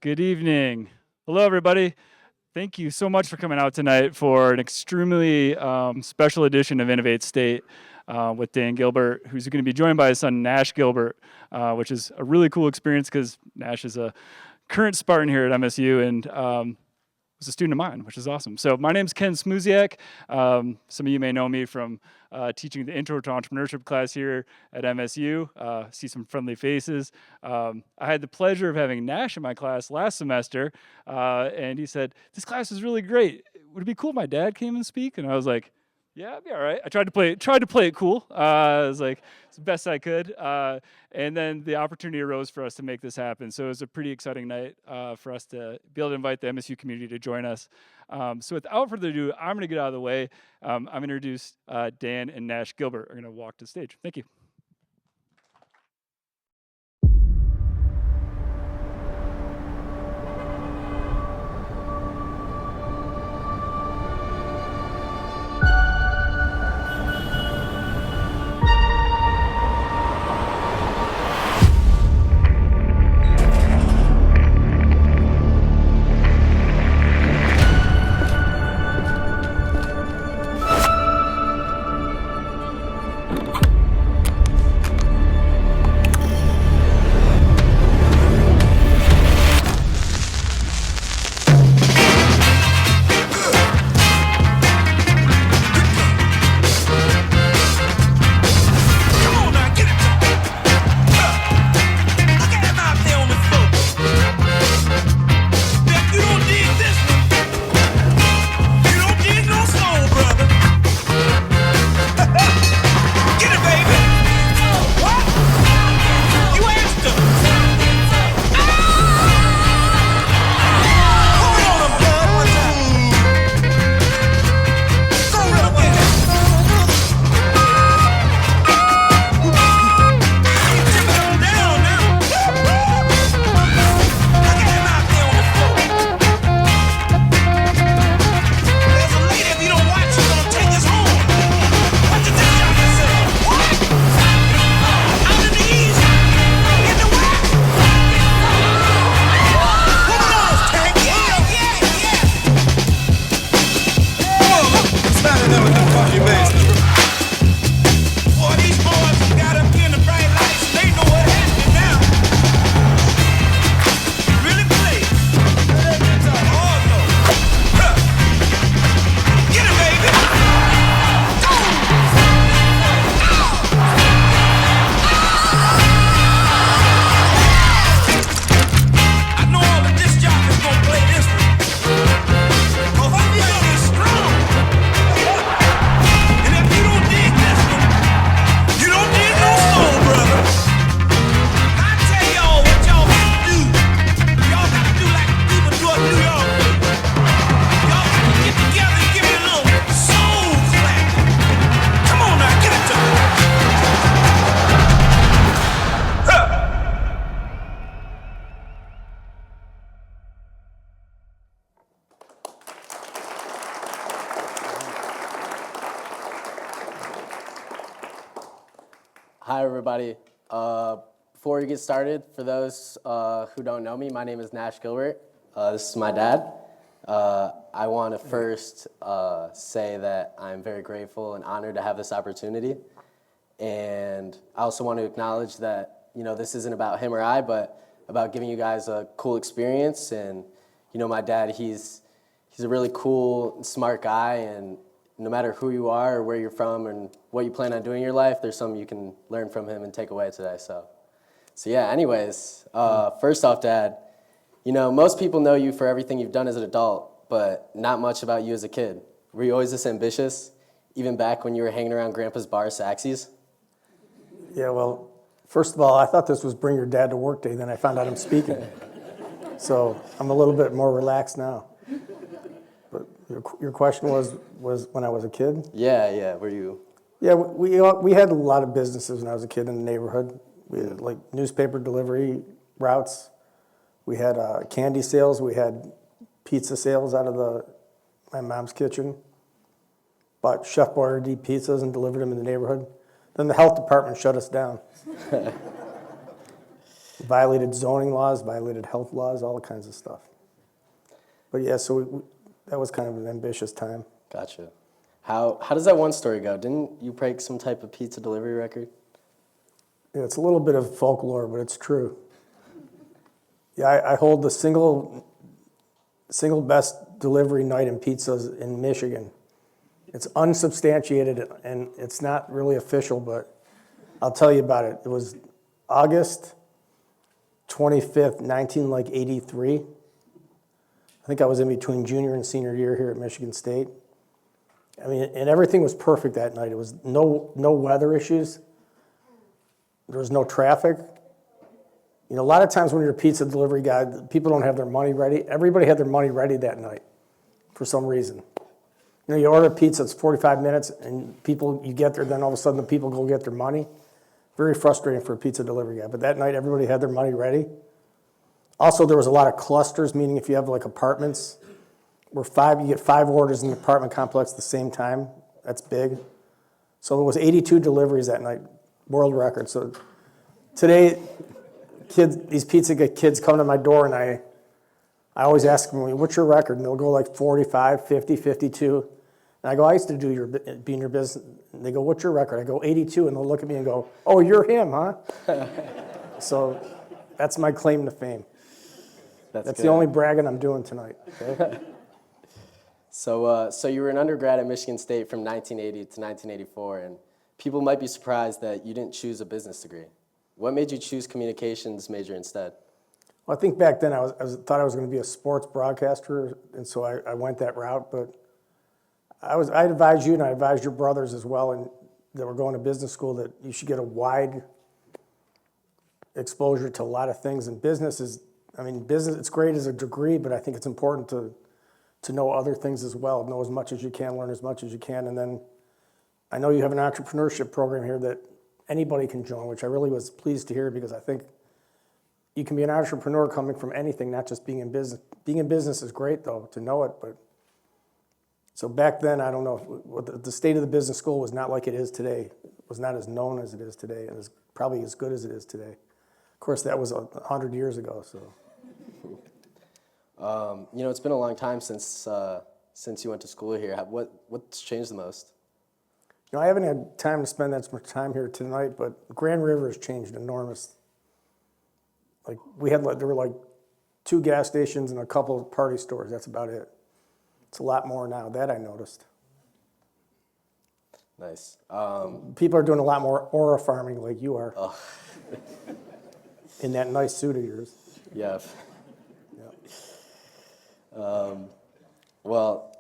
Good evening. Hello, everybody. Thank you so much for coming out tonight for an extremely special edition of Innovate State with Dan Gilbert, who's going to be joined by his son, Nash Gilbert, which is a really cool experience because Nash is a current Spartan here at MSU and was a student of mine, which is awesome. So my name's Ken Smuziak. Some of you may know me from teaching the Intro to Entrepreneurship class here at MSU. See some friendly faces. I had the pleasure of having Nash in my class last semester, and he said, "This class is really great. Would it be cool if my dad came and speak?" And I was like, "Yeah, it'd be all right." I tried to play it cool. I was like, it's the best I could. And then the opportunity arose for us to make this happen. So it was a pretty exciting night for us to be able to invite the MSU community to join us. So without further ado, I'm going to get out of the way. I'm going to introduce Dan and Nash Gilbert are going to walk to the stage. Thank you. Hi, everybody. Before we get started, for those who don't know me, my name is Nash Gilbert. This is my dad. I want to first say that I'm very grateful and honored to have this opportunity. And I also want to acknowledge that, this isn't about him or I, but about giving you guys a cool experience. And, my dad, he's a really cool and smart guy, and no matter who you are or where you're from and what you plan on doing in your life, there's something you can learn from him and take away today. So yeah, anyways, first off, Dad, most people know you for everything you've done as an adult, but not much about you as a kid. Were you always this ambitious, even back when you were hanging around Grandpa's bar, Saxies? Yeah, well, first of all, I thought this was Bring Your Dad to Work Day, then I found out I'm speaking. So I'm a little bit more relaxed now. But your question was when I was a kid? Yeah, were you? Yeah, we had a lot of businesses when I was a kid in the neighborhood. We had like newspaper delivery routes. We had candy sales. We had pizza sales out of my mom's kitchen. Bought Chef Boyardee pizzas and delivered them in the neighborhood. Then the health department shut us down. Violated zoning laws, violated health laws, all kinds of stuff. But yeah, so that was kind of an ambitious time. Gotcha. How does that one story go? Didn't you break some type of pizza delivery record? Yeah, it's a little bit of folklore, but it's true. Yeah, I hold the single best delivery night in pizzas in Michigan. It's unsubstantiated and it's not really official, but I'll tell you about it. It was August 25th, 1983. I think I was in between junior and senior year here at Michigan State. I mean, and everything was perfect that night. It was no weather issues. There was no traffic. You know, a lot of times when you're a pizza delivery guy, people don't have their money ready. Everybody had their money ready that night for some reason. You know, you order pizza, it's 45 minutes, and you get there, then all of a sudden the people go get their money. Very frustrating for a pizza delivery guy. But that night, everybody had their money ready. Also, there was a lot of clusters, meaning if you have like apartments, where you get 5 orders in the apartment complex at the same time. That's big. So it was 82 deliveries that night, world record. So today, these pizza kids come to my door, and I always ask them, what's your record? And they'll go like 45, 50, 52. And I go, I used to be in your business. And they go, what's your record? I go, 82. And they'll look at me and go, oh, you're him, huh? So that's my claim to fame. That's the only bragging I'm doing tonight. Okay? So you were an undergrad at Michigan State from 1980 to 1984, and people might be surprised that you didn't choose a business degree. What made you choose communications major instead? Well, I think back then I thought I was going to be a sports broadcaster, and so I went that route. But I advised you, and I advised your brothers as well, and that were going to business school, that you should get a wide exposure to a lot of things. And business, it's great as a degree, but I think it's important to know other things as well. Know as much as you can, learn as much as you can, and then I know you have an entrepreneurship program here that anybody can join, which I really was pleased to hear, because I think you can be an entrepreneur coming from anything, not just being in business. Being in business is great, though, to know it. But so back then, I don't know, what the state of the business school was not like it is today. It was not as known as it is today, and it's probably as good as it is today. Of course, that was 100 years ago. So, it's been a long time since you went to school here. What's changed the most? I haven't had time to spend that much time here tonight, but Grand River has changed enormous. Like there were like 2 gas stations and a couple of party stores. That's about it. It's a lot more now. That I noticed. Nice. People are doing a lot more aura farming, like you are. Oh. In that nice suit of yours. Yeah. Well,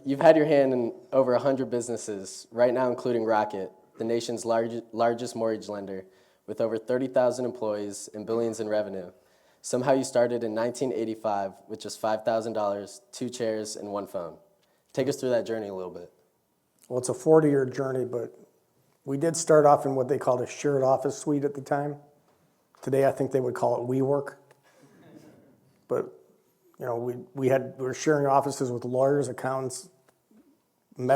you've had your hand in over 100 businesses right now, including Rocket, the nation's largest mortgage lender, with over 30,000 employees and billions in revenue. Somehow you started in 1985 with just $5,000, 2 chairs, and 1 phone. Take us through that journey a little bit. Well, it's a 40-year journey, but we did start off in what they called a shared office suite at the time. Today, I think they would call it WeWork. But we were sharing offices with lawyers, accountants, lie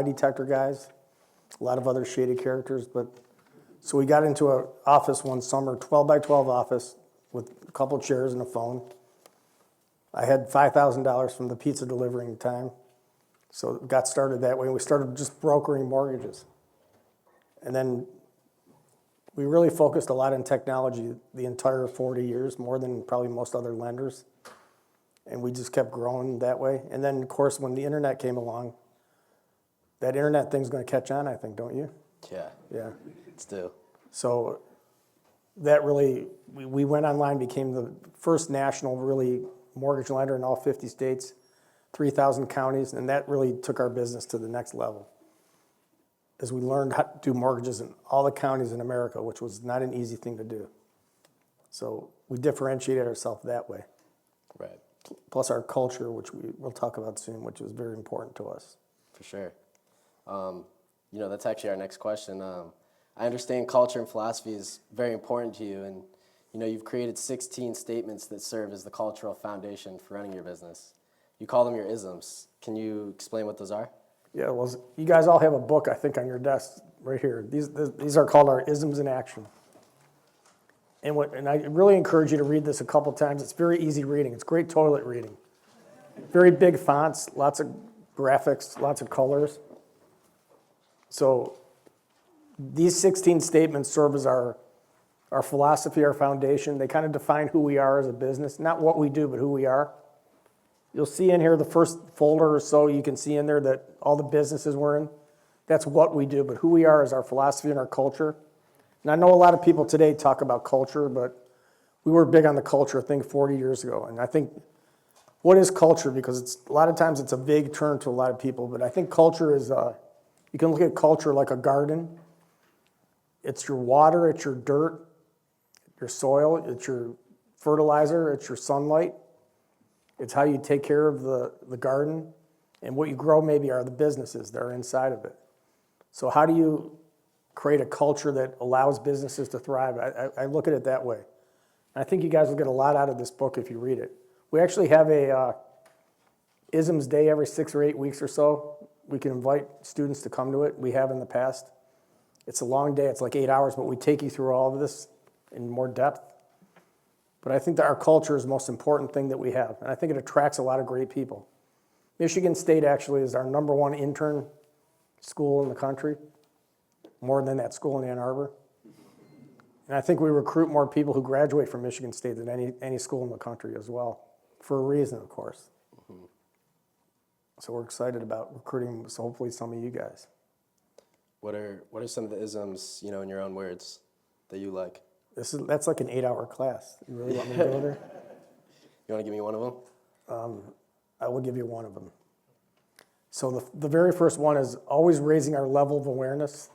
detector guys, a lot of other shady characters. But so we got into an office one summer, 12 by 12 office with a couple chairs and a phone. I had $5,000 from the pizza delivering time, so it got started that way. We started just brokering mortgages, and then we really focused a lot on technology the entire 40 years, more than probably most other lenders. And we just kept growing that way. And then, of course, when the internet came along, that internet thing's going to catch on, I think, don't you? Yeah. Yeah. It's due. So that really, we went online, became the first national really mortgage lender in all 50 states, 3,000 counties, and that really took our business to the next level, as we learned how to do mortgages in all the counties in America, which was not an easy thing to do. So we differentiated ourselves that way. Right. Plus our culture, which we'll talk about soon, which was very important to us. For sure. That's actually our next question. I understand culture and philosophy is very important to you, and you've created 16 statements that serve as the cultural foundation for running your business. You call them your isms. Can you explain what those are? Yeah, well, you guys all have a book, I think, on your desk right here. These are called our isms in action. And I really encourage you to read this a couple times. It's very easy reading. It's great toilet reading. Very big fonts, lots of graphics, lots of colors. So these 16 statements serve as our philosophy, our foundation. They kind of define who we are as a business, not what we do, but who we are. You'll see in here the first folder or so, you can see in there that all the businesses we're in, that's what we do, but who we are is our philosophy and our culture. And I know a lot of people today talk about culture, but we were big on the culture thing 40 years ago. And I think, what is culture? Because a lot of times it's a vague term to a lot of people, but I think culture is, you can look at culture like a garden. It's your water, it's your dirt, your soil, it's your fertilizer, it's your sunlight. It's how you take care of the garden. And what you grow maybe are the businesses that are inside of it. So how do you create a culture that allows businesses to thrive? I look at it that way. And I think you guys will get a lot out of this book if you read it. We actually have a isms day every 6 or 8 weeks or so. We can invite students to come to it. We have in the past. It's a long day. It's like 8 hours, but we take you through all of this in more depth. But I think that our culture is the most important thing that we have. And I think it attracts a lot of great people. Michigan State actually is our #1 intern school in the country, more than that school in Ann Arbor. And I think we recruit more people who graduate from Michigan State than any school in the country as well, for a reason, of course. Mm-hmm. So we're excited about recruiting, so hopefully some of you guys. What are some of the isms, in your own words, that you like? That's like an 8-hour class. You really want me to go there? You want to give me one of them? I will give you one of them. So the very first one is always raising our level of awareness.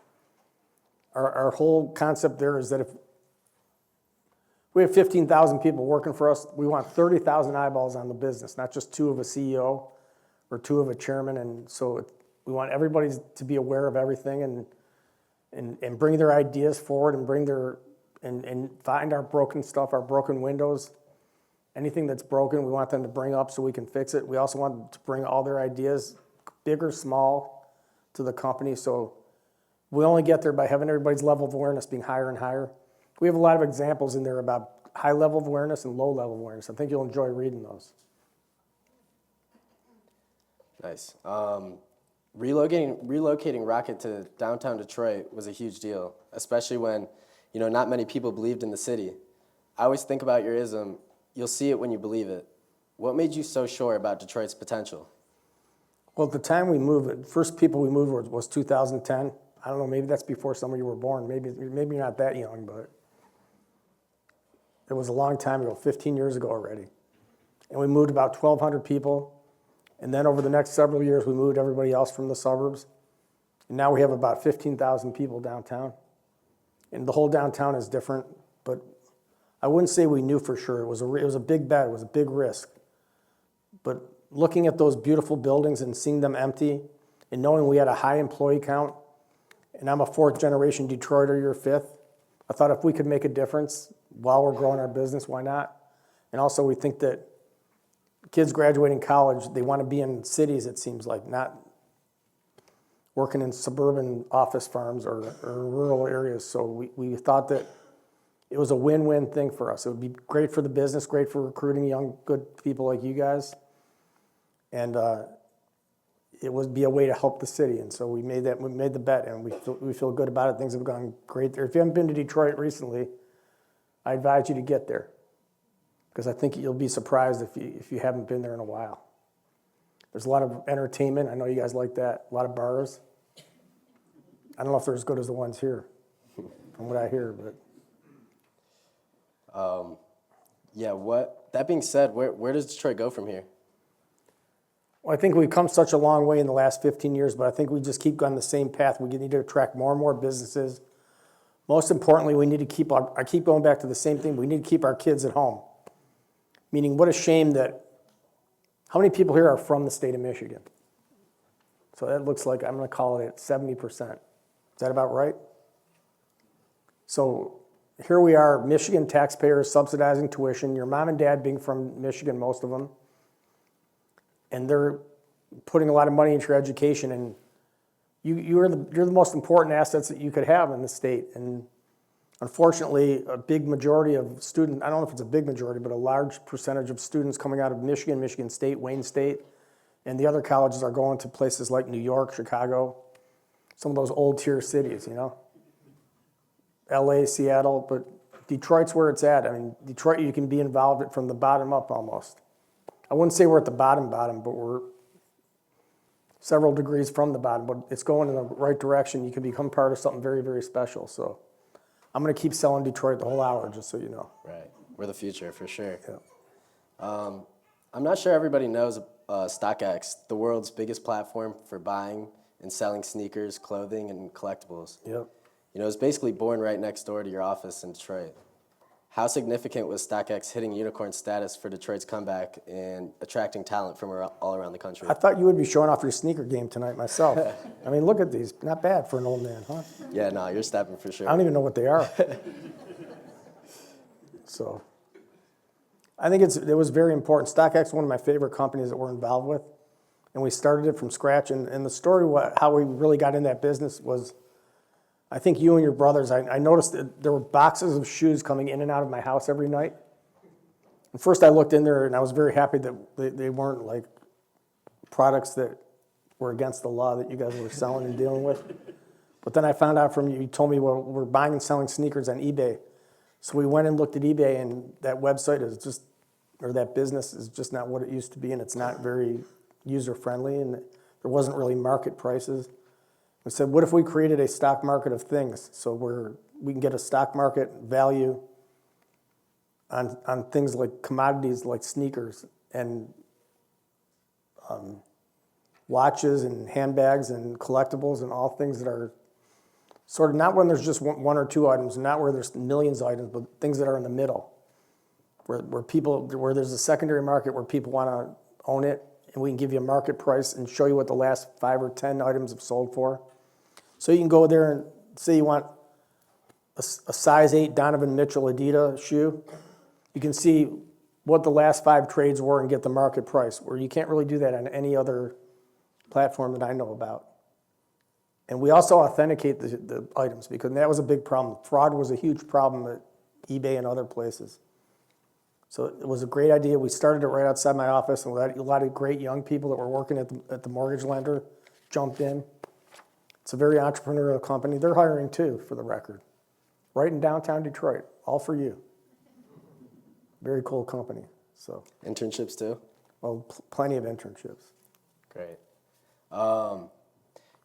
Our whole concept there is that if we have 15,000 people working for us, we want 30,000 eyeballs on the business, not just 2 of a CEO or 2 of a chairman. And so we want everybody to be aware of everything and bring their ideas forward and bring and find our broken stuff, our broken windows. Anything that's broken, we want them to bring up so we can fix it. We also want them to bring all their ideas, big or small, to the company. So we only get there by having everybody's level of awareness being higher and higher. We have a lot of examples in there about high level of awareness and low level of awareness. I think you'll enjoy reading those. Nice. Relocating Rocket to downtown Detroit was a huge deal, especially when, not many people believed in the city. I always think about your ism, you'll see it when you believe it. What made you so sure about Detroit's potential? Well, at the time we moved, the first people we moved was 2010. I don't know, maybe that's before some of you were born. Maybe you're not that young, but it was a long time ago, 15 years ago already. And we moved about 1,200 people. And then over the next several years, we moved everybody else from the suburbs. And now we have about 15,000 people downtown. And the whole downtown is different, but I wouldn't say we knew for sure. It was a big bet. It was a big risk. But looking at those beautiful buildings and seeing them empty and knowing we had a high employee count, and I'm a 4th-generation Detroiter, you're 5th, I thought if we could make a difference while we're growing our business, why not? And also we think that kids graduating college, they want to be in cities, it seems like, not working in suburban office farms or rural areas. So we thought that it was a win-win thing for us. It would be great for the business, great for recruiting young, good people like you guys. And it would be a way to help the city. And so we made the bet, and we feel good about it. Things have gone great there. If you haven't been to Detroit recently, I advise you to get there, because I think you'll be surprised if you haven't been there in a while. There's a lot of entertainment. I know you guys like that. A lot of bars. I don't know if they're as good as the ones here, from what I hear, but. That being said, where does Detroit go from here? Well, I think we've come such a long way in the last 15 years, but I think we just keep going the same path. We need to attract more and more businesses. Most importantly, we need to I keep going back to the same thing, we need to keep our kids at home. Meaning, what a shame that, how many people here are from the state of Michigan? So that looks like, I'm going to call it at 70%. Is that about right? So here we are, Michigan taxpayers subsidizing tuition, your mom and dad being from Michigan, most of them, and they're putting a lot of money into your education, and you're the most important assets that you could have in the state. And Unfortunately, a big majority of students, I don't know if it's a big majority, but a large percentage of students coming out of Michigan, Michigan State, Wayne State, and the other colleges are going to places like New York, Chicago, some of those old tier cities, LA, Seattle, but Detroit's where it's at. I mean, Detroit, you can be involved from the bottom up almost. I wouldn't say we're at the bottom, but we're several degrees from the bottom, but it's going in the right direction. You can become part of something very, very special. So I'm going to keep selling Detroit the whole hour, just so you know. Right. We're the future, for sure. Yeah. I'm not sure everybody knows StockX, the world's biggest platform for buying and selling sneakers, clothing, and collectibles. Yep. It's basically born right next door to your office in Detroit. How significant was StockX hitting unicorn status for Detroit's comeback and attracting talent from all around the country? I thought you would be showing off your sneaker game tonight myself. I mean, look at these. Not bad for an old man, huh? Yeah, no, you're stepping for sure. I don't even know what they are. So I think it was very important. StockX is one of my favorite companies that we're involved with, and we started it from scratch. And the story, how we really got in that business was, I think you and your brothers, I noticed that there were boxes of shoes coming in and out of my house every night. And first I looked in there and I was very happy that they weren't like products that were against the law that you guys were selling and dealing with. But then I found out from you told me, well, we're buying and selling sneakers on eBay. So we went and looked at eBay, and that website is just, or that business is just not what it used to be, and it's not very user-friendly, and there wasn't really market prices. We said, what if we created a stock market of things? So we can get a stock market value on things like commodities like sneakers and watches and handbags and collectibles and all things that are sort of not when there's just one or two items, not where there's millions of items, but things that are in the middle, where there's a secondary market where people want to own it, and we can give you a market price and show you what the last 5 or 10 items have sold for. So you can go there and say you want a size 8 Donovan Mitchell Adidas shoe. You can see what the last 5 trades were and get the market price, where you can't really do that on any other platform that I know about. And we also authenticate the items, because that was a big problem. Fraud was a huge problem at eBay and other places. So it was a great idea. We started it right outside my office, and a lot of great young people that were working at the mortgage lender jumped in. It's a very entrepreneurial company. They're hiring too, for the record. Right in downtown Detroit, all for you. Very cool company. So Internships too? well, plenty of internships. Great.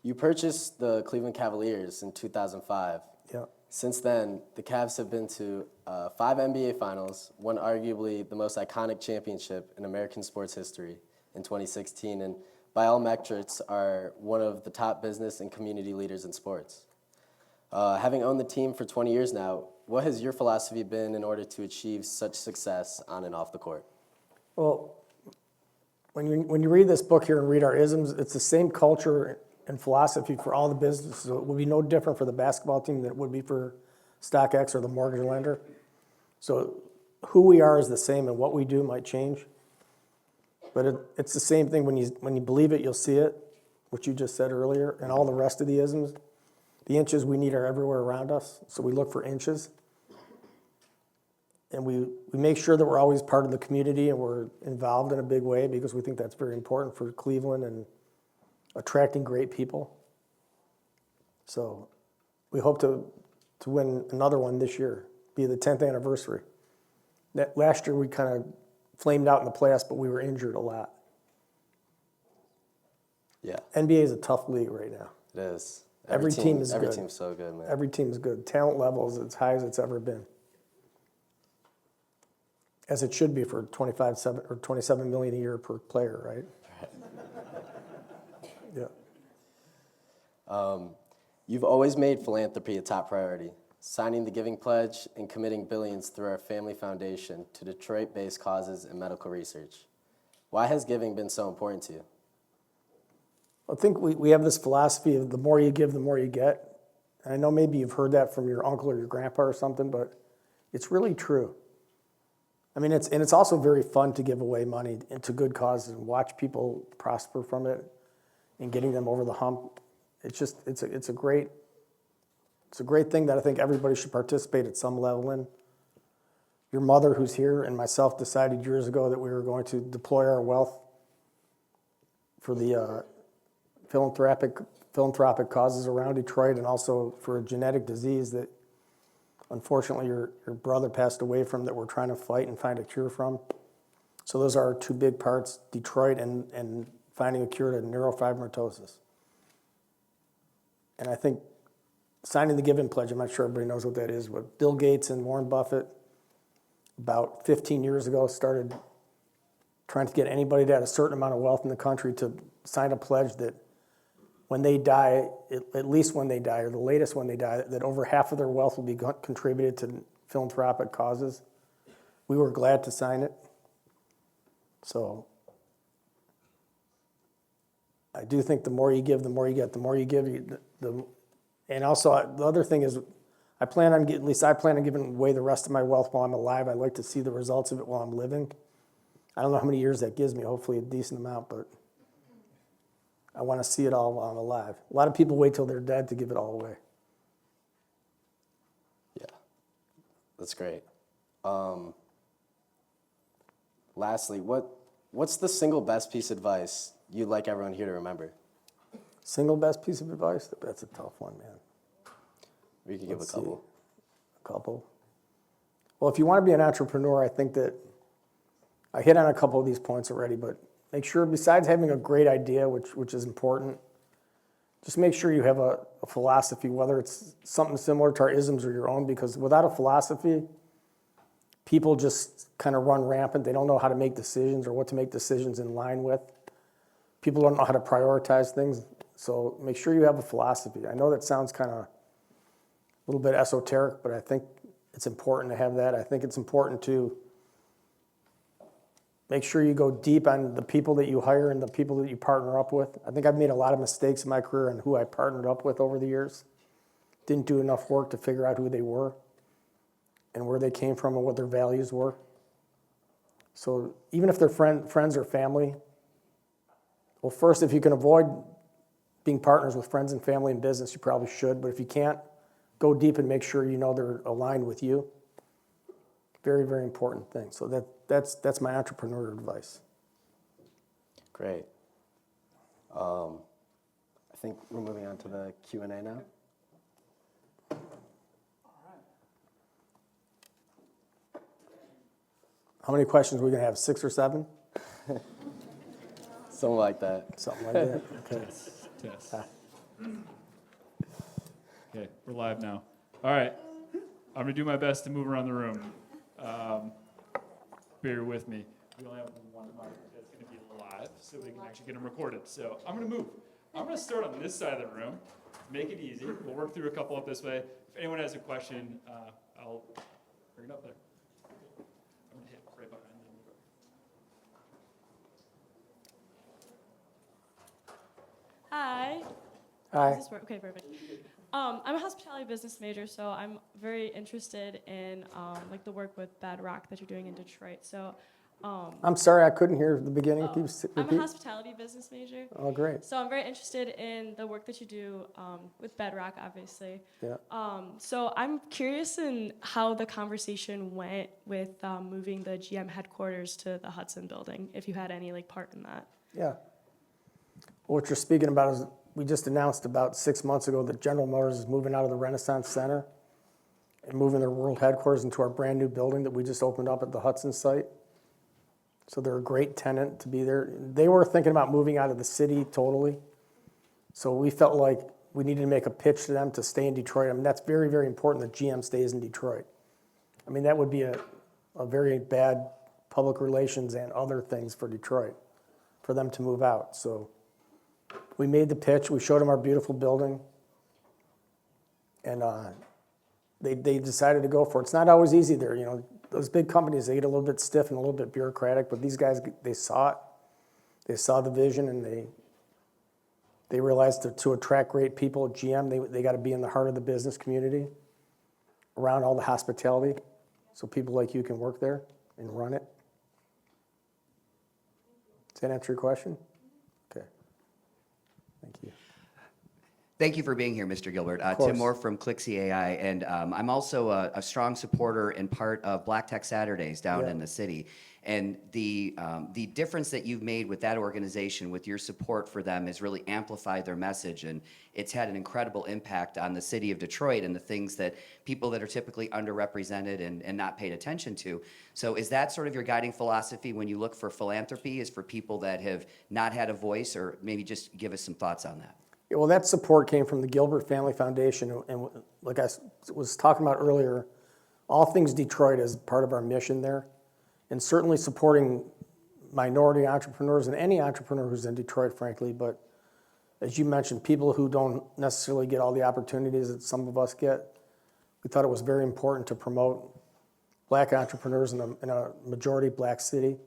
You purchased the Cleveland Cavaliers in 2005. Yeah. Since then, the Cavs have been to 5 NBA Finals, won arguably the most iconic championship in American sports history in 2016, and by all metrics are one of the top business and community leaders in sports. Having owned the team for 20 years now, what has your philosophy been in order to achieve such success on and off the court? Well, when you read this book here and read our isms, it's the same culture and philosophy for all the businesses. So it would be no different for the basketball team than it would be for StockX or the mortgage lender. So who we are is the same, and what we do might change. But it's the same thing. When you believe it, you'll see it, which you just said earlier, and all the rest of the isms. The inches we need are everywhere around us, so we look for inches. And we make sure that we're always part of the community and we're involved in a big way, because we think that's very important for Cleveland and attracting great people. So we hope to win another one this year, be the 10th anniversary. Last year we kind of flamed out in the playoffs, but we were injured a lot. Yeah. NBA is a tough league right now. It is. Every team is every good. team's so good, man. Every team is good. Talent level is as high as it's ever been. As it should be for 27 million a year per player, right? Yeah. You've always made philanthropy a top priority, signing the Giving Pledge and committing billions through our family foundation to Detroit-based causes and medical research. Why has giving been so important to you? I think we have this philosophy of the more you give, the more you get. And I know maybe you've heard that from your uncle or your grandpa or something, but it's really true. I mean, it's also very fun to give away money to good causes and watch people prosper from it and getting them over the hump. It's a great It's a great thing that I think everybody should participate at some level in. Your mother, who's here, and myself decided years ago that we were going to deploy our wealth for the philanthropic causes around Detroit, and also for a genetic disease that unfortunately your brother passed away from, that we're trying to fight and find a cure from. So those are our two big parts, Detroit and finding a cure to neurofibromatosis. And I think signing the Giving Pledge, I'm not sure everybody knows what that is, but Bill Gates and Warren Buffett about 15 years ago started trying to get anybody that had a certain amount of wealth in the country to sign a pledge that when they die, at least when they die, or the latest when they die, that over half of their wealth will be contributed to philanthropic causes. We were glad to sign it. So I do think the more you give, the more you get. The more you give, and also the other thing is, I plan on giving away the rest of my wealth while I'm alive. I like to see the results of it while I'm living. I don't know how many years that gives me, hopefully a decent amount, but I want to see it all while I'm alive. A lot of people wait till they're dead to give it all away. Yeah, that's great. Lastly, what's the single best piece of advice you'd like everyone here to remember? Single best piece of advice? That's a tough one, man. We could give a couple. A couple. Well, if you want to be an entrepreneur, I think that I hit on a couple of these points already, but make sure, besides having a great idea, which is important, just make sure you have a philosophy, whether it's something similar to our isms or your own, because without a philosophy, people just kind of run rampant. They don't know how to make decisions or what to make decisions in line with. People don't know how to prioritize things, so make sure you have a philosophy. I know that sounds kind of a little bit esoteric, but I think it's important to have that. I think it's important to make sure you go deep on the people that you hire and the people that you partner up with. I think I've made a lot of mistakes in my career on who I partnered up with over the years. Didn't do enough work to figure out who they were and where they came from and what their values were. So even if they're friends or family, well, first, if you can avoid being partners with friends and family in business, you probably should. But if you can't, go deep and make sure you know they're aligned with you. Very, very important thing. So that's my entrepreneur advice. Great. I think we're moving on to the Q&A now. How many questions are we going to have? 6 or 7? Something like that. Something like that. Okay. Test. Okay, we're live now. All right, I'm gonna do my best to move around the room. Bear with me. We only have one mic that's gonna be live, so we can actually get them recorded. So I'm gonna move. I'm gonna start on this side of the room. Make it easy. We'll work through a couple up this way. If anyone has a question, I'll bring it up there. I'm gonna hit right behind them. Hi. Hi. Does this work? Okay, perfect. I'm a hospitality business major, so I'm very interested in like the work with Bedrock that you're doing in Detroit. So, I'm sorry, I couldn't hear the beginning. Can you I'm a repeat? hospitality business major. Oh, great. So I'm very interested in the work that you do with Bedrock, obviously. Yeah. So I'm curious in how the conversation went with moving the GM headquarters to the Hudson building, if you had any like part in that. Yeah. What you're speaking about is we just announced about 6 months ago that General Motors is moving out of the Renaissance Center and moving their world headquarters into our brand new building that we just opened up at the Hudson site. So they're a great tenant to be there. They were thinking about moving out of the city totally. So we felt like we needed to make a pitch to them to stay in Detroit. I mean, that's very, very important that GM stays in Detroit. I mean, that would be a very bad public relations and other things for Detroit for them to move out. So we made the pitch. We showed them our beautiful building. And they decided to go for it. It's not always easy there. You know, those big companies, they get a little bit stiff and a little bit bureaucratic, but these guys, they saw it. They saw the vision, and they realized that to attract great people at GM, they got to be in the heart of the business community, around all the hospitality, so people like you can work there and run it. Does that answer your question? Okay. Thank you. Thank you for being here, Mr. Gilbert. course. Tim Moore from Clixie AI, and I'm also a strong supporter and part of Black Tech Saturdays down in the city. And the difference that you've made with that organization, with your support for them, has really amplified their message, and it's had an incredible impact on the city of Detroit and the things that people that are typically underrepresented and not paid attention to. So is that sort of your guiding philosophy when you look for philanthropy, is for people that have not had a voice? Or maybe just give us some thoughts on that. Yeah, well, that support came from the Gilbert Family Foundation, and like I was talking about earlier, all things Detroit is part of our mission there, and certainly supporting minority entrepreneurs and any entrepreneur who's in Detroit, frankly. But as you mentioned, people who don't necessarily get all the opportunities that some of us get, we thought it was very important to promote Black entrepreneurs in a majority Black city.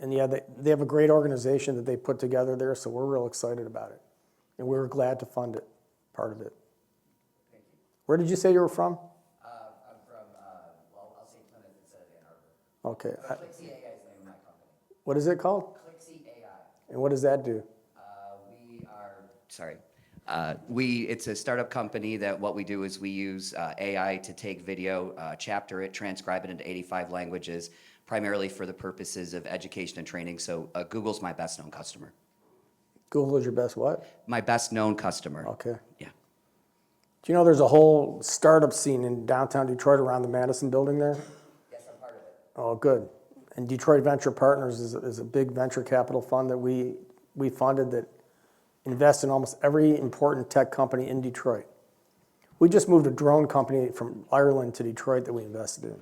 And yeah, they have a great organization that they put together there, so we're real excited about it. And we were glad to fund it, part of it. Thank you. Where did you say you were from? I'm from, well, I'll say Plymouth instead of Ann Arbor. Okay. Clixie AI is the name of my company. What is it called? Clixie AI. And what does that do? It's a startup company that what we do is we use AI to take video, chapter it, transcribe it into 85 languages, primarily for the purposes of education and training. So Google's my best known customer. Google is your best what? My best known customer. Okay. Yeah. Do you know there's a whole startup scene in downtown Detroit around the Madison building there? Yes, I'm part of it. Oh, good. And Detroit Venture Partners is a big venture capital fund that we funded that invests in almost every important tech company in Detroit. We just moved a drone company from Ireland to Detroit that we invested in.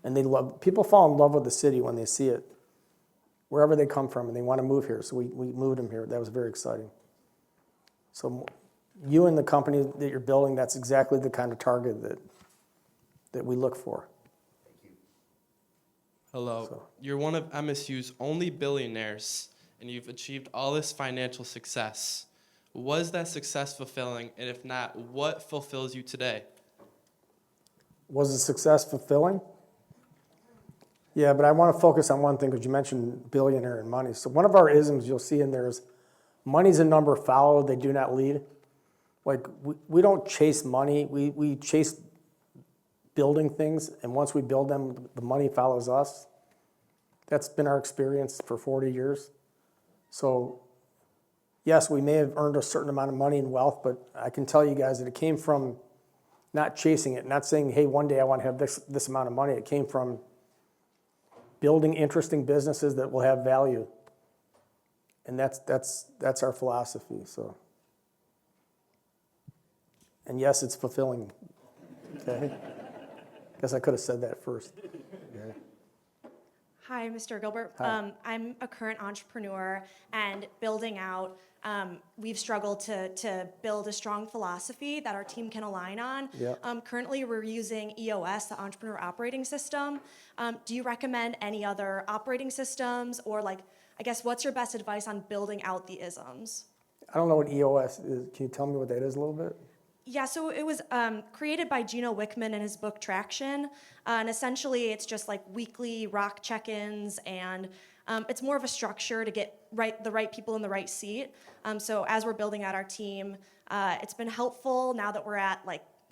And people fall in love with the city when they see it, wherever they come from, and they want to move here. So we moved them here. That was very exciting. So you and the company that you're building, that's exactly the kind of target that we look for. Thank you. Hello. You're one of MSU's only billionaires, and you've achieved all this financial success. Was that success fulfilling? And if not, what fulfills you today? Was the success fulfilling? Yeah, but I want to focus on one thing because you mentioned billionaire and money. So one of our isms you'll see in there is money's a number followed, they do not lead. Like we don't chase money, we chase building things, and once we build them, the money follows us. That's been our experience for 40 years. So yes, we may have earned a certain amount of money and wealth, but I can tell you guys that it came from not chasing it, not saying, hey, one day I want to have this amount of money. It came from building interesting businesses that will have value. And that's our philosophy. So, and yes, it's fulfilling. Okay? Guess I could have said that first. Okay. Hi, Mr. Gilbert. Hi. I'm a current entrepreneur, and building out, we've struggled to build a strong philosophy that our team can align on. Yeah. Currently, we're using EOS, the Entrepreneur Operating System. Do you recommend any other operating systems, or I guess, what's your best advice on building out the isms? I don't know what EOS is. Can you tell me what that is a little bit? Yeah, so it was created by Gino Wickman in his book Traction, and essentially it's just like weekly rock check-ins, and it's more of a structure to get the right people in the right seat. So as we're building out our team, it's been helpful now that we're at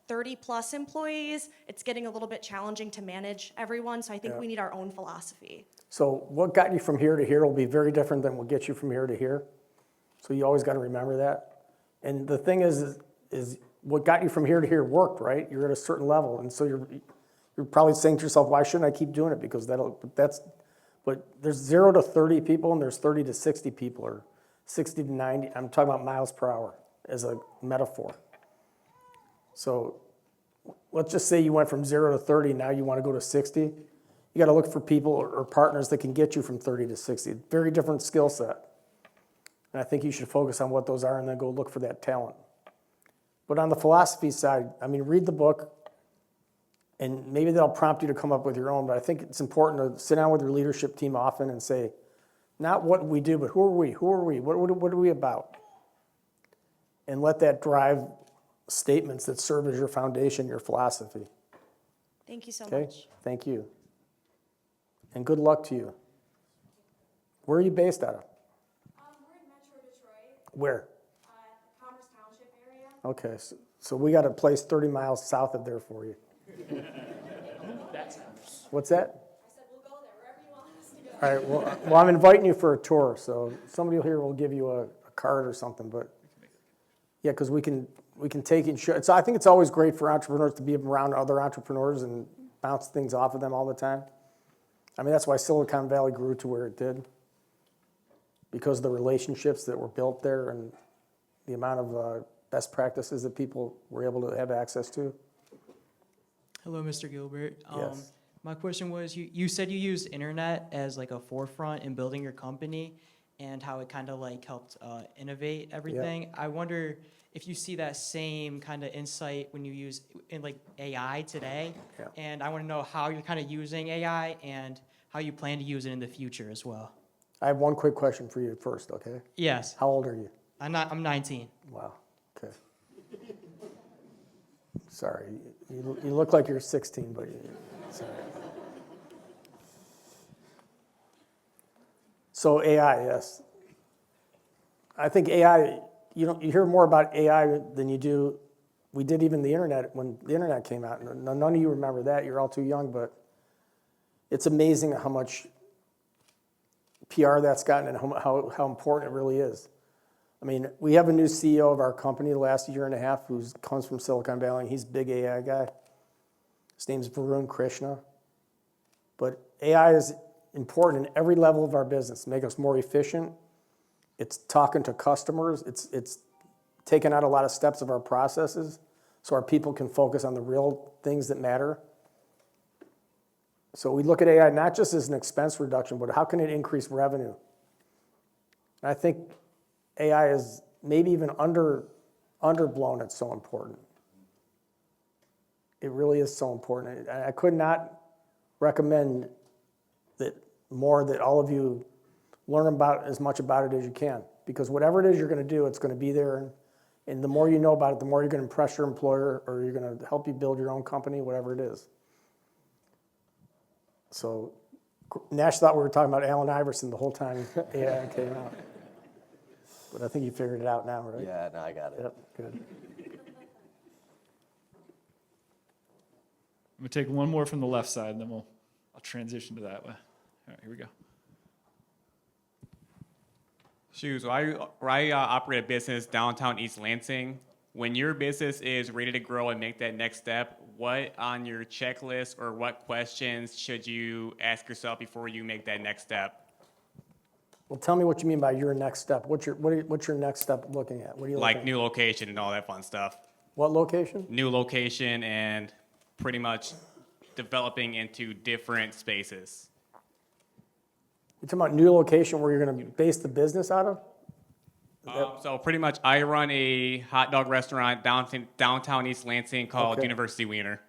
30 plus employees. It's getting a little bit challenging to manage everyone, so I think we need our own philosophy. So what got you from here to here will be very different than what gets you from here to here. So you always got to remember that. And the thing is what got you from here to here worked, right? You're at a certain level, and so you're probably saying to yourself, why shouldn't I keep doing it? Because but there's 0 to 30 people, and there's 30 to 60 people, or 60 to 90. I'm talking about miles per hour as a metaphor. So let's just say you went from 0 to 30, now you want to go to 60. You got to look for people or partners that can get you from 30 to 60. Very different skill set. And I think you should focus on what those are and then go look for that talent. But on the philosophy side, read the book, and maybe that'll prompt you to come up with your own. But I think it's important to sit down with your leadership team often and say, not what we do, but who are we? Who are we? What are we about? And let that drive statements that serve as your foundation, your philosophy. Thank you so Okay? much. Thank you. And good luck to you. Where are you based out of? We're in Metro Detroit, Where? Commerce Township area. Okay, so we got a place 30 miles south of there for you. What's that? I said we'll go there wherever you want us to go. All right, well, I'm inviting you for a tour, so somebody here will give you a card or something, but yeah, because we can take and show. So I think it's always great for entrepreneurs to be around other entrepreneurs and bounce things off of them all the time. I mean, that's why Silicon Valley grew to where it did, because of the relationships that were built there and the amount of best practices that people were able to have access to. Hello, Mr. Gilbert. Yes. My question was, you said you used internet as like a forefront in building your company and how it kind of like helped innovate everything. I wonder if you see that same kind of insight when you use in like AI today. Yeah. And I want to know how you're kind of using AI and how you plan to use it in the future as well. I have one quick question for you first, okay? Yes, How old are you? I'm 19. Wow, okay. Sorry, you look like you're 16, but sorry. So AI, yes. I think AI, you hear more about AI than you do. We did even the internet, when the internet came out. None of you remember that, you're all too young, but it's amazing how much PR that's gotten and how important it really is. I mean, we have a new CEO of our company the last year and a half who comes from Silicon Valley, and he's a big AI guy. His name's Varun Krishna. But AI is important in every level of our business, make us more efficient. It's talking to customers. It's taking out a lot of steps of our processes so our people can focus on the real things that matter. So we look at AI not just as an expense reduction, but how can it increase revenue? And I think AI is maybe even underblown. It's so important. It really is so important. I could not recommend that all of you learn about as much about it as you can, because whatever it is you're going to do, it's going to be there, and the more you know about it, the more you're going to impress your employer, or you're going to help you build your own company, whatever it is. So Nash thought we were talking about Allen Iverson the whole time AI came out. But I think you figured it out now, right? Yeah, no, I got it. Yep, good. I'm gonna take one more from the left side, and then I'll transition to that way. All right, here we go. Shoes. So I operate a business downtown East Lansing. When your business is ready to grow and make that next step, what on your checklist or what questions should you ask yourself before you make that next step? Well, tell me what you mean by your next step. What's your next step looking at? What are you Like looking at? new location and all that fun stuff. What location? New location and pretty much developing into different spaces. You're talking about new location where you're going to base the business out of? So pretty much I run a hot dog restaurant downtown East Lansing called Okay. University Wiener.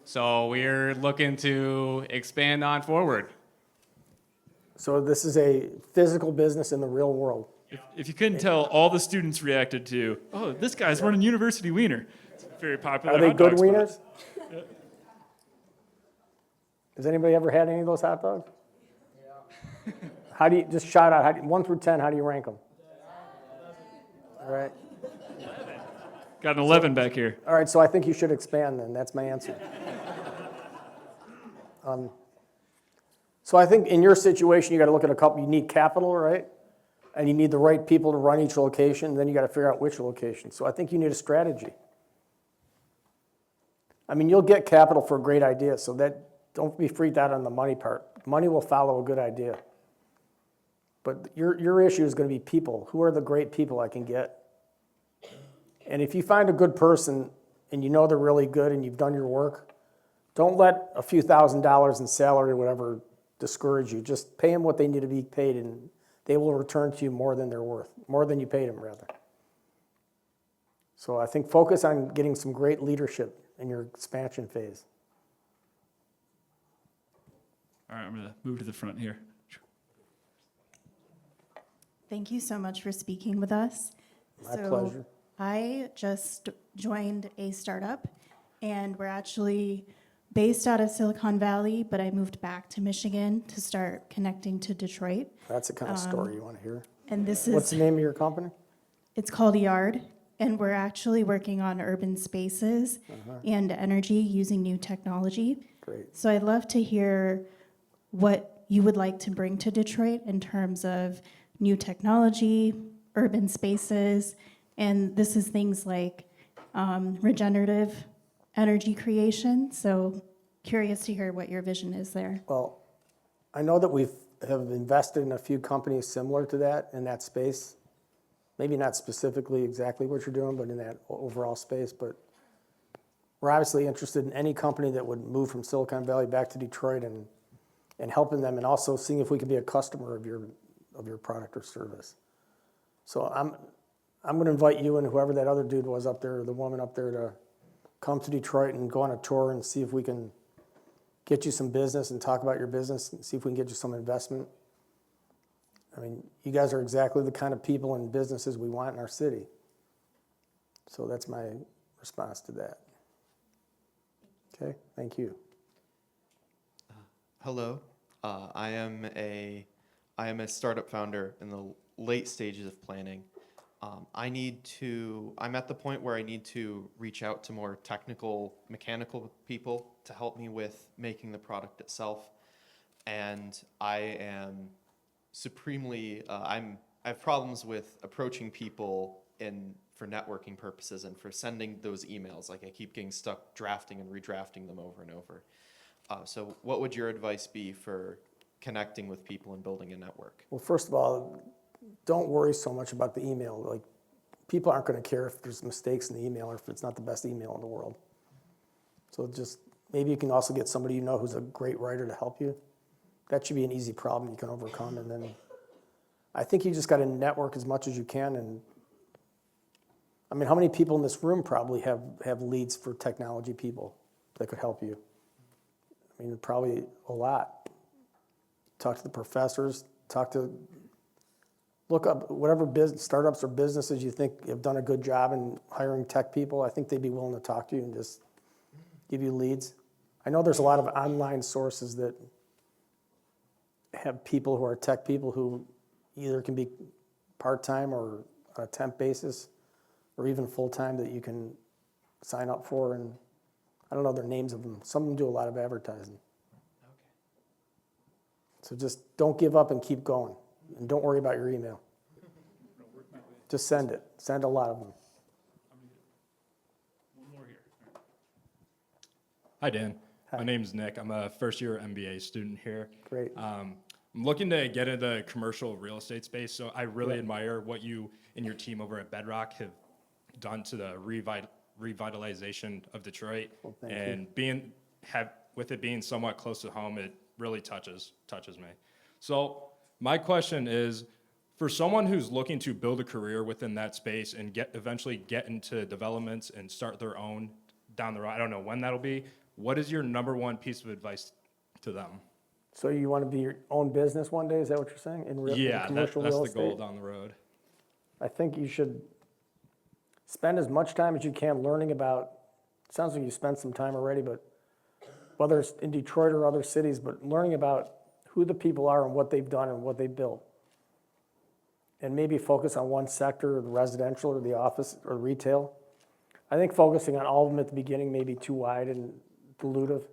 So we're looking to expand on forward. So this is a physical business in the real world. If you couldn't tell, all the students reacted to, "Oh, this guy's running University Wiener." It's a very popular. Are they hot dog good spot. wieners? Has anybody ever had any of those hot dogs? Yeah. How do you, just shout out, 1 through 10, how do you rank them? All right. Got an 11 back here. All right, so I think you should expand then. That's my answer. So I think in your situation, you got to look at a couple. You need capital, right? And you need the right people to run each location. Then you got to figure out which location. So I think you need a strategy. I mean, you'll get capital for a great idea, so that don't be freaked out on the money part. Money will follow a good idea. But your issue is going to be people. Who are the great people I can get? And if you find a good person and you know they're really good and you've done your work, don't let a few $1,000s in salary or whatever discourage you. Just pay them what they need to be paid, and they will return to you more than they're worth, more than you paid them, rather. So I think focus on getting some great leadership in your expansion phase. All right, I'm going to move to the front here. Thank you so much for speaking with us. My pleasure. I just joined a startup, and we're actually based out of Silicon Valley, but I moved back to Michigan to start connecting to Detroit. That's the kind of story you want to hear. And this What's is, the name of your company? it's called Yard. and we're actually working on urban spaces and energy using new technology. Great. So I'd love to hear what you would like to bring to Detroit in terms of new technology, urban spaces, and this is things like regenerative energy creation. So curious to hear what your vision is there. Well, I know that have invested in a few companies similar to that in that space. Maybe not specifically exactly what you're doing, but in that overall space. But we're obviously interested in any company that would move from Silicon Valley back to Detroit and helping them, and also seeing if we can be a customer of your product or service. So I'm going to invite you and whoever that other dude was up there, or the woman up there, to come to Detroit and go on a tour and see if we can get you some business and talk about your business and see if we can get you some investment. I mean, you guys are exactly the kind of people and businesses we want in our city. So that's my response to that. Okay, thank you. Hello, I am a startup founder in the late stages of planning. I'm at the point where I need to reach out to more technical, mechanical people to help me with making the product itself. And I am supremely, I have problems with approaching people for networking purposes and for sending those emails. Like, I keep getting stuck drafting and redrafting them over and over. So what would your advice be for connecting with people and building a network? Well, first of all, don't worry so much about the email. Like, people aren't going to care if there's mistakes in the email or if it's not the best email in the world. So just maybe you can also get somebody you know who's a great writer to help you. That should be an easy problem you can overcome. And then I think you just got to network as much as you can. And I mean, how many people in this room probably have leads for technology people that could help you? I mean, probably a lot. Talk to the professors, look up whatever startups or businesses you think have done a good job in hiring tech people. I think they'd be willing to talk to you and just give you leads. I know there's a lot of online sources that have people who are tech people who either can be part-time or on a temp basis or even full-time that you can sign up for. And I don't know their names of them. Some of them do a lot of advertising. Okay. So just don't give up and keep going. And don't worry about your email. Just send it. Send a lot of them. One more here. Hi, Dan. Hi. My name's Nick. I'm a first-year MBA student here. Great. I'm looking to get into the commercial real estate space, so I really admire what you and your team over at Bedrock have done to the revitalization of Detroit. Well, thank and with it being somewhat close to home, it really touches me. So my question is, for someone who's looking to build a career within that space and eventually get into developments and start their own down the road, I don't know when that'll be, what is your number one piece of advice to them? So you want to be your own business one day? Is that what you're saying? In commercial that's real the estate? goal down the road. I think you should spend as much time as you can learning about, it sounds like you spent some time already, but whether it's in Detroit or other cities, but learning about who the people are and what they've done and what they've built. And maybe focus on one sector, the residential or the office or retail. I think focusing on all of them at the beginning may be too wide and dilutive.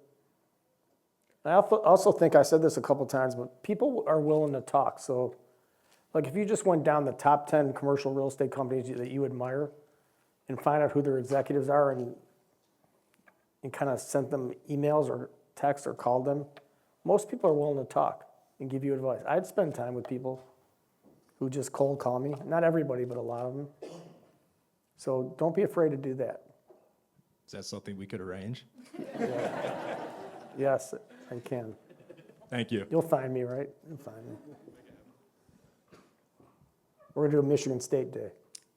I also think, I said this a couple times, but people are willing to talk. So like if you just went down the top 10 commercial real estate companies that you admire and find out who their executives are and kind of sent them emails or texts or called them, most people are willing to talk and give you advice. I'd spend time with people who just cold call me. Not everybody, but a lot of them. So don't be afraid to do that. Is that something we could arrange? Yeah. Yes, I can. Thank you. You'll find me, right? You'll find me. We're going to do a Michigan State Day.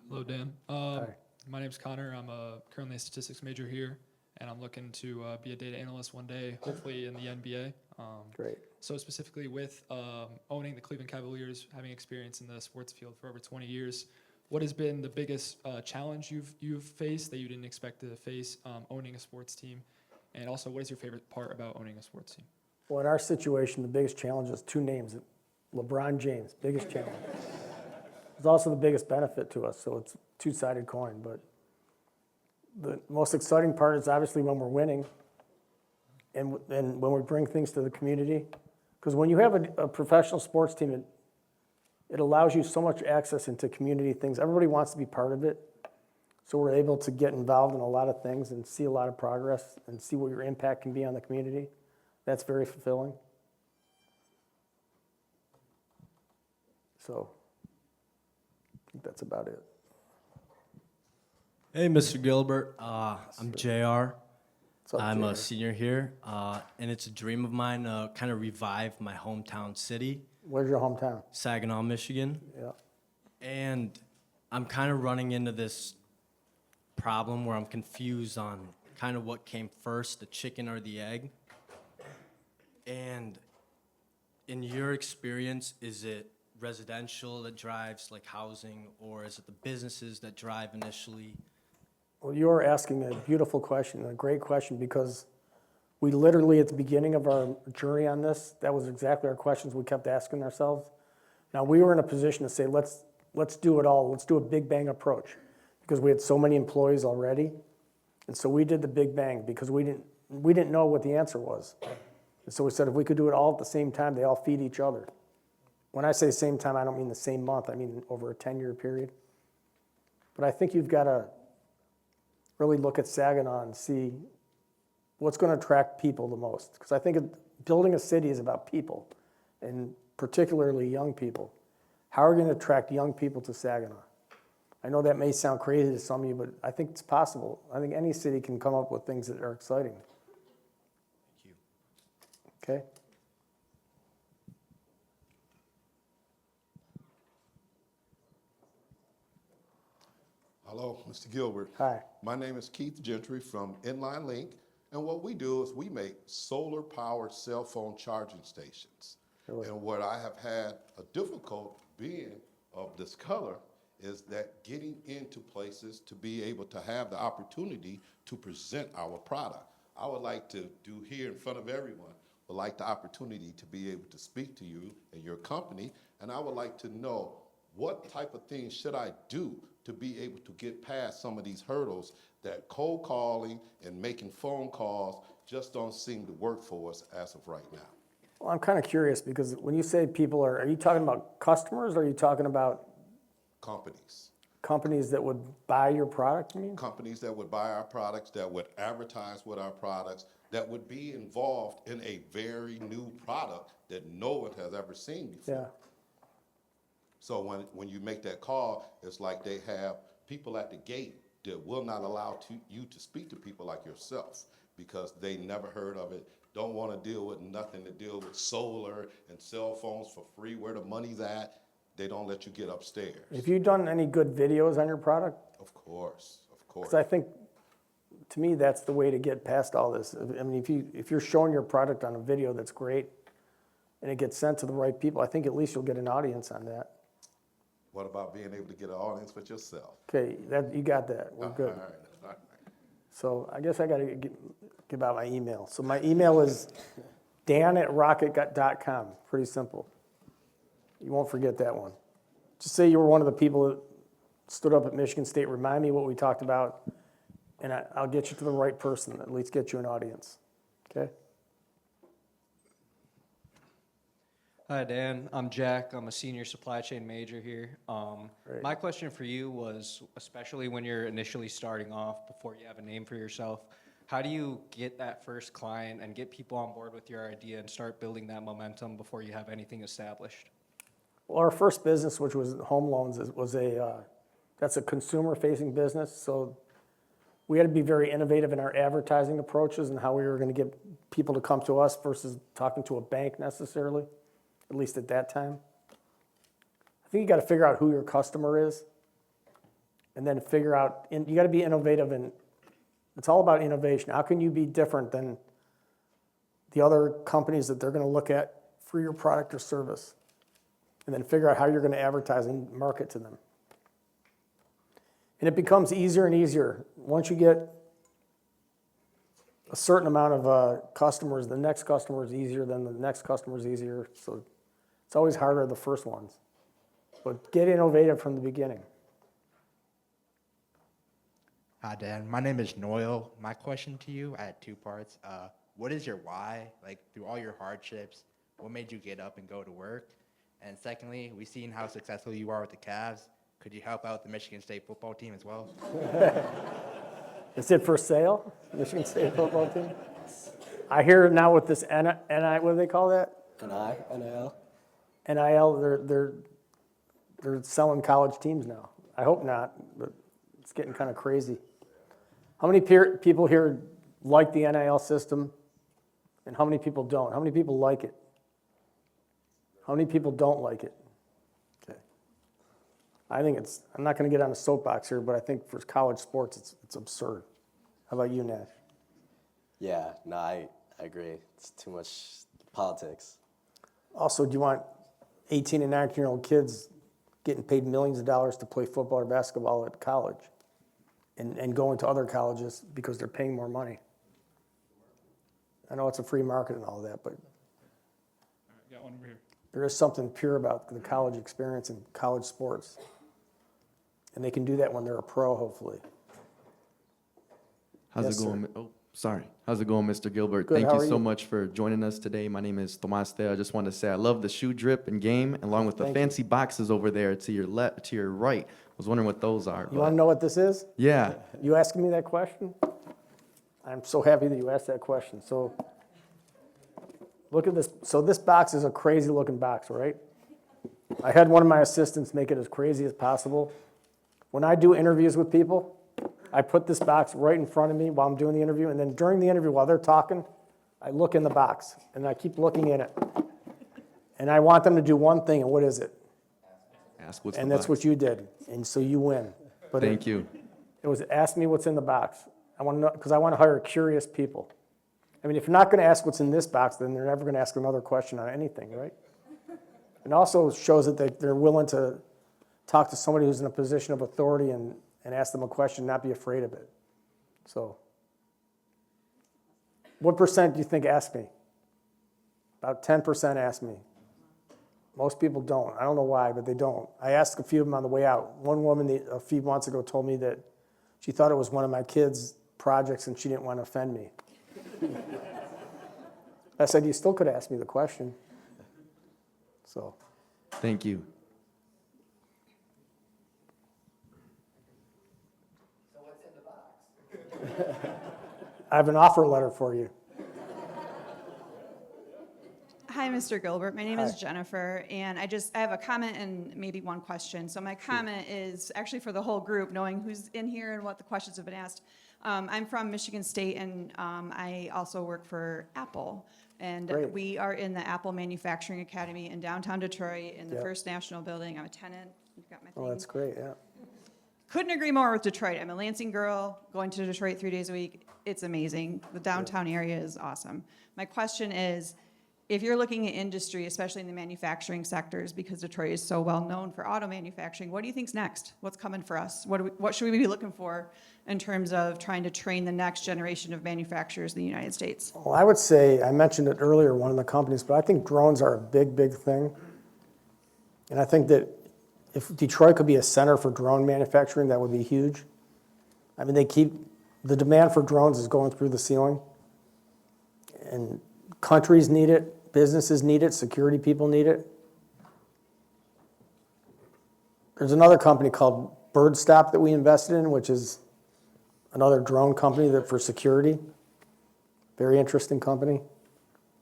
Hello, Dan. Hi. My name's Connor. I'm currently a statistics major here, and I'm looking to be a data analyst one day, hopefully in the NBA. Great. So specifically with owning the Cleveland Cavaliers, having experience in the sports field for over 20 years, what has been the biggest challenge you've faced that you didn't expect to face owning a sports team? And also, what is your favorite part about owning a sports team? Well, in our situation, the biggest challenge is two names. LeBron James, biggest challenge. It's also the biggest benefit to us, so it's a two-sided coin. But the most exciting part is obviously when we're winning and when we bring things to the community. Because when you have a professional sports team, it allows you so much access into community things. Everybody wants to be part of it. So we're able to get involved in a lot of things and see a lot of progress and see what your impact can be on the community. That's very fulfilling. So I think that's about it. Hey, Mr. Gilbert. I'm JR. What's up, I'm JR? a senior here, and it's a dream of mine to kind of revive my hometown city, Where's your hometown? Saginaw, Michigan. Yeah. And I'm kind of running into this problem where I'm confused on kind of what came first, the chicken or the egg. And in your experience, is it residential that drives like housing, or is it the businesses that drive initially? Well, you're asking a beautiful question, a great question, because we literally, at the beginning of our journey on this, that was exactly our questions we kept asking ourselves. Now, we were in a position to say, let's do it all. Let's do a big bang approach, because we had so many employees already. And so we did the big bang because we didn't know what the answer was. And so we said, if we could do it all at the same time, they all feed each other. When I say same time, I don't mean the same month. I mean over a 10-year period. But I think you've got to really look at Saginaw and see what's going to attract people the most. Because I think building a city is about people, and particularly young people. How are we going to attract young people to Saginaw? I know that may sound crazy to some of you, but I think it's possible. I think any city can come up with things that are exciting. Thank you. Okay? Hello, Mr. Gilbert. Hi. My name is Keith Gentry from Inline Link, and what we do is we make solar-powered cell phone charging stations. Really? And what I have had a difficult being of this color is that getting into places to be able to have the opportunity to present our product. I would like to do here in front of everyone, would like the opportunity to be able to speak to you and your company, and I would like to know what type of things should I do to be able to get past some of these hurdles that cold calling and making phone calls just don't seem to work for us as of right now. Well, I'm kind of curious, because when you say people are you talking about customers, or are you talking about Companies. companies that would buy your product, you mean? Companies that would buy our products, that would advertise with our products, that would be involved in a very new product that no one has ever seen before. Yeah. So when you make that call, it's like they have people at the gate that will not allow you to speak to people like yourself, because they never heard of it, don't want to deal with nothing to deal with solar and cell phones for free, where the money's at. They don't let you get upstairs. Have you done any good videos on your product? Of course, of course. Because I think, to me, that's the way to get past all this. I mean, if you're showing your product on a video that's great and it gets sent to the right people, I think at least you'll get an audience on that. What about being able to get an audience with yourself? Okay, you got that. We're good. All right. So I guess I got to give out my email. So my email is dan@rocket.com. Pretty simple. You won't forget that one. Just say you were one of the people that stood up at Michigan State. Remind me what we talked about, and I'll get you to the right person, at least get you an audience. Okay? Hi, Dan. I'm Jack. I'm a senior supply chain major here. Great. My question for you was, especially when you're initially starting off, before you have a name for yourself, how do you get that first client and get people on board with your idea and start building that momentum before you have anything established? Well, our first business, which was home loans, that's a consumer-facing business. So we had to be very innovative in our advertising approaches and how we were going to get people to come to us versus talking to a bank necessarily, at least at that time. I think you got to figure out who your customer is, and then figure out. You got to be innovative, and it's all about innovation. How can you be different than the other companies that they're going to look at for your product or service? And then figure out how you're going to advertise and market to them. And it becomes easier and easier. Once you get a certain amount of customers, the next customer is easier, then the next customer is easier. So it's always harder the first ones. But get innovative from the beginning. Hi, Dan. My name is Noel. My question to you, I had two parts. What is your why? Like, through all your hardships, what made you get up and go to work? And secondly, we've seen how successful you are with the Cavs. Could you help out the Michigan State football team as well? Is it for sale, Michigan State football team? I hear now with this NI, what do they call that? NIL. NIL, they're selling college teams now. I hope not, but it's getting kind of crazy. How many people here like the NIL system, and how many people don't? How many people like it? How many people don't like it? Okay. I think I'm not going to get on a soapbox here, but I think for college sports, it's absurd. How about you, Nash? Yeah, no, I agree. It's too much politics. Also, do you want 18 and 19-year-old kids getting paid millions of dollars to play football or basketball at college and going to other colleges because they're paying more money? I know it's a free market and all that, but Got one over here. there is something pure about the college experience and college sports. And they can do that when they're a pro, hopefully. How's Yes, it going? sir. Oh, sorry. How's it going, Mr. Gilbert? Good, Thank how you are so you? much for joining us today. My name is Tomas Theo. I just wanted to say I love the shoe drip and game, along with the Thank you. fancy boxes over there to your left, to your right. I was wondering what those are. You want to know what this is? Yeah. You asking me that question? I'm so happy that you asked that question. So look at this. So this box is a crazy looking box, right? I had one of my assistants make it as crazy as possible. When I do interviews with people, I put this box right in front of me while I'm doing the interview, and then during the interview, while they're talking, I look in the box, and I keep looking in it. And I want them to do one thing, and what is it? Ask what's And the that's box. what you did, and so you win. But Thank you. It was ask me what's in the box. I want to know, because I want to hire curious people. I mean, if you're not going to ask what's in this box, then they're never going to ask another question on anything, right? It also shows that they're willing to talk to somebody who's in a position of authority and ask them a question, not be afraid of it. So, what percent do you think ask me? About 10% ask me. Most people don't. I don't know why, but they don't. I asked a few of them on the way out. One woman a few months ago told me that she thought it was one of my kids' projects and she didn't want to offend me. I said, you still could ask me the question. So, Thank you. I have an offer letter for you. Hi, Mr. Gilbert. My name is Hi. Jennifer, and I have a comment and maybe one question. So my comment is actually for the whole group, knowing who's in here and what the questions have been asked. I'm from Michigan State, and I also work for Apple. And Great. we are in the Apple Manufacturing Academy in downtown Detroit in the Yep. First National Building. I'm a tenant. You've got my thing. Oh, that's great, yeah. Couldn't agree more with Detroit. I'm a Lansing girl, going to Detroit 3 days a week. It's amazing. The downtown area is awesome. My question is, if you're looking at industry, especially in the manufacturing sectors, because Detroit is so well known for auto manufacturing, what do you think's next? What's coming for us? What should we be looking for in terms of trying to train the next generation of manufacturers in the United States? Well, I would say, I mentioned it earlier, one of the companies, but I think drones are a big, big thing. And I think that if Detroit could be a center for drone manufacturing, that would be huge. I mean, the demand for drones is going through the ceiling. And countries need it, businesses need it, security people need it. There's another company called Birdstop that we invested in, which is another drone company that for security. Very interesting company.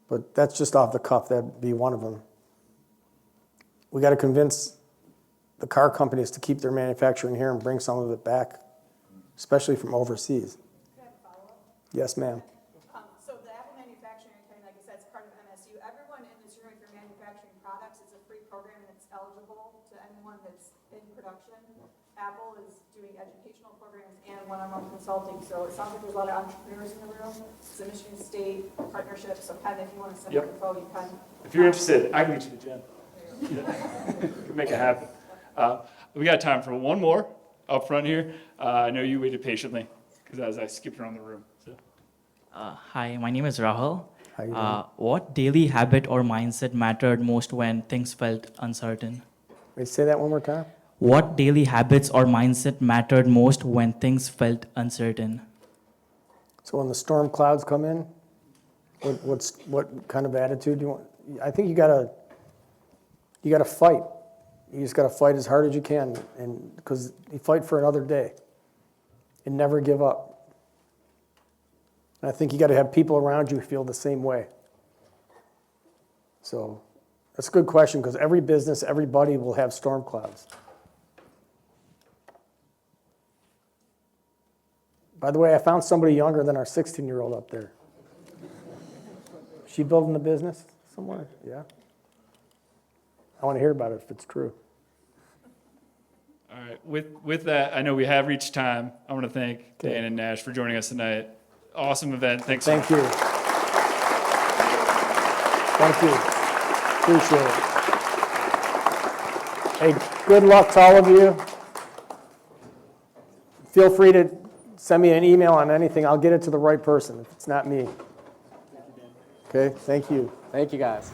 But that's just off the cuff, that'd be one of them. We got to convince the car companies to keep their manufacturing here and bring some of it back, especially from overseas. Can I have a follow-up? Yes, ma'am. So the Apple Manufacturing Academy, like I said, it's part of MSU. Everyone in this room, if you're manufacturing products, it's a free program and it's eligible to anyone that's in production. Apple is doing educational programs and one-on-one consulting. So it sounds like there's a lot of entrepreneurs in the room. It's a Michigan State partnership. So Ken, if you want to send Yep. info, you can. If you're interested, I can get you the gym. Can make it happen. We got time for one more up front here. I know you waited patiently because as I skipped around the room. So. Hi, my name is Rahul. How you doing? What daily habit or mindset mattered most when things felt uncertain? Wait, say that one more time. What daily habits or mindset mattered most when things felt uncertain? So when the storm clouds come in, what kind of attitude do you want? I think you gotta fight. You just gotta fight as hard as you can, and because you fight for another day, and never give up. And I think you got to have people around you who feel the same way. So that's a good question, because every business, everybody will have storm clouds. By the way, I found somebody younger than our 16-year-old up there. She building a business somewhere? Yeah. I want to hear about it if it's true. All right. With that, I know we have reached time. I want to thank Dan and Nash for joining us tonight. Awesome event. Thanks so much. Thank you. Thank you. Appreciate it. Hey, good luck to all of you. Feel free to send me an email on anything. I'll get it to the right person if it's not me. Okay, thank you. Thank you, guys.